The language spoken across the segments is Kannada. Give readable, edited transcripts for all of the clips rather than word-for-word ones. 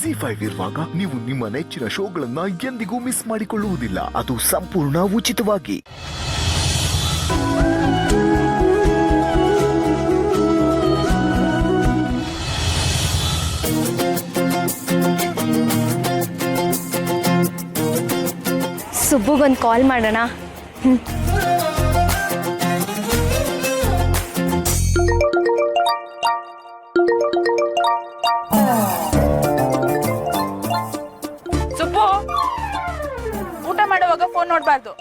ZEE5 ಇರುವಾಗ ನೀವು ನಿಮ್ಮ ನೆಚ್ಚಿನ ಶೋಗಳನ್ನ ಎಂದಿಗೂ ಮಿಸ್ ಮಾಡಿಕೊಳ್ಳುವುದಿಲ್ಲ. ಅದು ಸಂಪೂರ್ಣ ಉಚಿತವಾಗಿ. ಸುಬ್ಬುಗೊಂದು ಕಾಲ್ ಮಾಡೋಣ. ಸುಬ್ಬು, ಊಟ ಮಾಡುವಾಗ ಫೋನ್ ನೋಡ್ಬಾರ್ದು.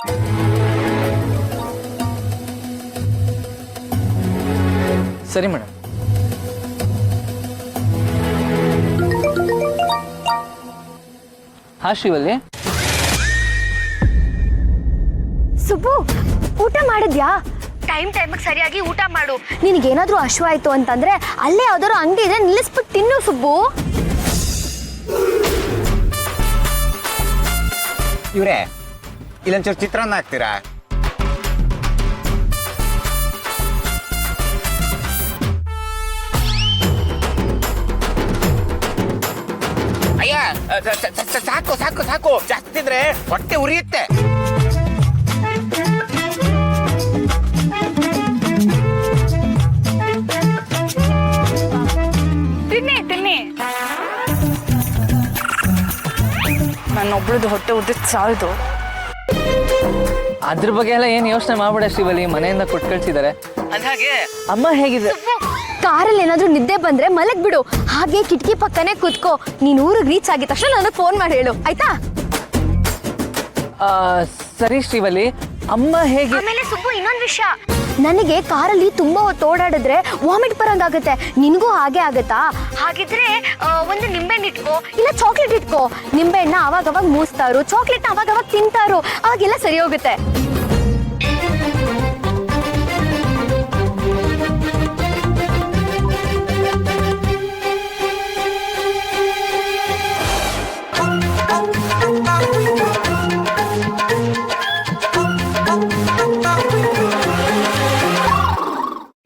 ಸರಿ ಮೇಡಮ್. ಹಾ ಶಿವಲ್ಲಿ, ಸುಬ್ಬು ಊಟ ಮಾಡಿದ್ಯಾ? ಟೈಮಿಗೆ ಸರಿಯಾಗಿ ಊಟ ಮಾಡು. ನಿನಗೇನಾದ್ರೂ ಹಶು ಆಯ್ತು ಅಂತಂದ್ರೆ ಅಲ್ಲೇ ಯಾವ್ದಾದ್ರು ಅಂಗಡಿ ಇದ್ರೆ ನಿಲ್ಲಿಸ್ಬಿಟ್ಟು ತಿನ್ನು ಸುಬ್ಬು. ಇವ್ರೆ, ಇಲ್ಲೊಂಚೂರು ಚಿತ್ರಾನ್ನ ಹಾಕ್ತೀರಾ? ಅಯ್ಯ, ಸಾಕು ಸಾಕು ಸಾಕು, ಜಾಸ್ತಿ ತಿಂದ್ರೆ ಹೊಟ್ಟೆ ಉರಿಯುತ್ತೆ. ತಿನ್ನಿ ತಿನ್ನಿ. ನನ್ನೊಬ್ಳದ್ದು ಹೊಟ್ಟೆ ಉದ್ದಿತ್ತು ಸಾಲದು. ಅದ್ರ ಬಗ್ಗೆ ಎಲ್ಲ ಏನು ಯೋಚನೆ ಮಾಡ್ಬೇಡ ಶಿವಲಿ, ಮನೆಯಿಂದ ಕೊಟ್ಟು ಕಳ್ಸಿದ್ದಾರೆ. ಅದಾಗೆ ಅಮ್ಮ ಹೇಗಿದೆ? ಕಾರಲ್ಲಿ ಏನಾದ್ರೂ ನಿದ್ದೆ ಬಂದ್ರೆ ಮಲಗ್ ಬಿಡು. ಹಾಗೆ ಕಿಟಕಿ ಪಕ್ಕನೆ ಕೂತ್ಕೋ. ನೀನ್ ಊರಿಗೆ ರೀಚ್ ಆಗಿದ ತಕ್ಷಣ ನನಗೆ ಫೋನ್ ಮಾಡಿ ಹೇಳು, ಆಯ್ತಾ? ಸರಿ ಶ್ರೀವಲಿ, ಅಮ್ಮ ಹೇಗೆ? ಆಮೇಲೆ ಸುಬ್ಬು, ಇನ್ನೊಂದು ವಿಷಯ, ನನಗೆ ಕಾರಲ್ಲಿ ತುಂಬಾ ಹೊತ್ತು ಓಡಾಡಿದ್ರೆ ವಾಮಿಟ್ ಬರಂಗಾಗುತ್ತೆ. ನಿನ್ಗೂ ಹಾಗೆ ಆಗತ್ತಾ? ಹಾಗಿದ್ರೆ ಒಂದು ನಿಂಬೆಹಣ್ಣು ಇಟ್ಕೋ, ಇಲ್ಲ ಚಾಕ್ಲೇಟ್ ಇಟ್ಕೋ. ನಿಂಬೆಹಣ್ಣ ಅವಾಗ ಮೂಸ್ತಾರು, ಚಾಕ್ಲೇಟ್ನ ಅವಾಗ ತಿಂತಾರು, ಅವಾಗೆಲ್ಲ ಸರಿ ಹೋಗುತ್ತೆ.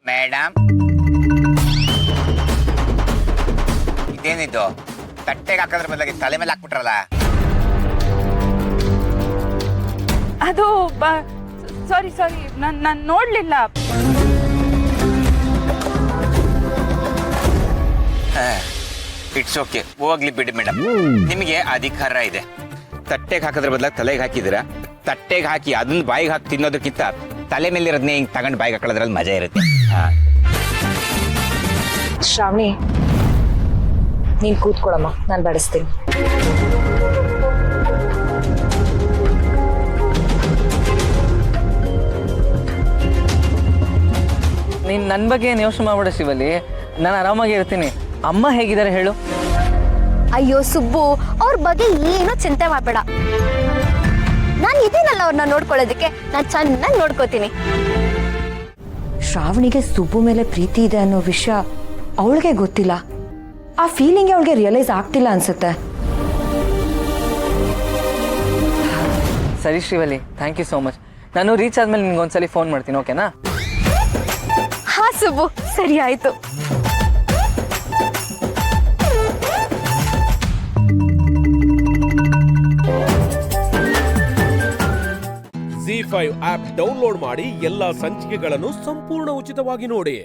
ಮೇಡಮ್, ಇದೇನಿದು? ತಟ್ಟೆಗೆ ಹಾಕೋದ್ರ ಬದಲಾಗಿ ತಲೆ ಮೇಲೆ ಹಾಕ್ಬಿಟ್ರಲ್ಲ. ಅದು ಸಾರಿ ಸಾರಿ, ನಾನು ನೋಡ್ಲಿಲ್ಲ. ಇಟ್ಸ್ ಓಕೆ, ಹೋಗ್ಲಿ ಬಿಡಿ ಮೇಡಮ್. ನಿಮಗೆ ಅಧಿಕಾರ ಇದೆ. ತಟ್ಟೆಗೆ ಹಾಕೋದ್ರ ಬದಲಾಗಿ ತಲೆಗೆ ಹಾಕಿದ್ದೀರಾ. ತಟ್ಟೆಗೆ ಹಾಕಿ ಅದನ್ನ ಬಾಯಿಗೆ ಹಾಕಿ ತಿನ್ನೋದಕ್ಕಿಂತ ತಲೆ ಮೇಲೆ ಇರೋದನ್ನೇ ಹಿಂಗೆ ತಗೊಂಡು ಬಾಯಿಗೆ ಹಾಕೊಳ್ಳೋದ್ರಲ್ಲಿ ಮಜಾ ಇರುತ್ತೆ. ಶ್ರಾವಣಿ, ನೀನು ಕೂತ್ಕೊಳಮ್ಮ, ನಾನು ಬಡಿಸ್ತೀನಿ. ನೀನು ನನ್ನ ಬಗ್ಗೆ ಏನು ಯೋಚನೆ ಮಾಡ್ಬೇಡ ಶಿವಲಿ, ನಾನು ಆರಾಮಾಗಿ ಇರ್ತೀನಿ. ಅಮ್ಮ ಹೇಗಿದ್ದಾರೆ ಹೇಳು? ಅಯ್ಯೋ ಸುಬ್ಬು, ಅವ್ರ ಬಗ್ಗೆ ಏನೋ ಚಿಂತೆ ಮಾಡಬೇಡ. ನಾನು ಇದೀನಲ್ಲ ಅವ್ರನ್ನ ನೋಡ್ಕೊಳ್ಳೋದಕ್ಕೆ. ನಾನು ಚೆನ್ನಾಗಿ ನೋಡ್ಕೋತೀನಿ. ಶ್ರಾವಣಿಗೆ ಸುಬ್ಬು ಮೇಲೆ ಪ್ರೀತಿ ಇದೆ ಅನ್ನೋ ವಿಷಯ ಅವಳಿಗೆ ಗೊತ್ತಿಲ್ಲ. ಆ ಫೀಲಿಂಗ್ ಅವಳಿಗೆ ರಿಯಲೈಸ್ ಆಗ್ತಿಲ್ಲ ಅನ್ಸುತ್ತೆ. ಸರಿ ಶ್ರೀವಲಿ, ಥ್ಯಾಂಕ್ ಯು ಸೋ ಮಚ್. ನಾನು ರೀಚ್ ಆದ್ಮೇಲೆ ನಿಮ್ಗೆ ಒಂದ್ಸಲಿ ಫೋನ್ ಮಾಡ್ತೀನಿ, ಓಕೆನಾ? ಹಾ ಸುಬ್ಬು, ಸರಿ ಆಯ್ತು. ZEE5 ಆಪ್ ಡೌನ್ಲೋಡ್ ಮಾಡಿ ಎಲ್ಲಾ ಸಂಚಿಕೆಗಳನ್ನು ಸಂಪೂರ್ಣ ಉಚಿತವಾಗಿ ನೋಡಿ.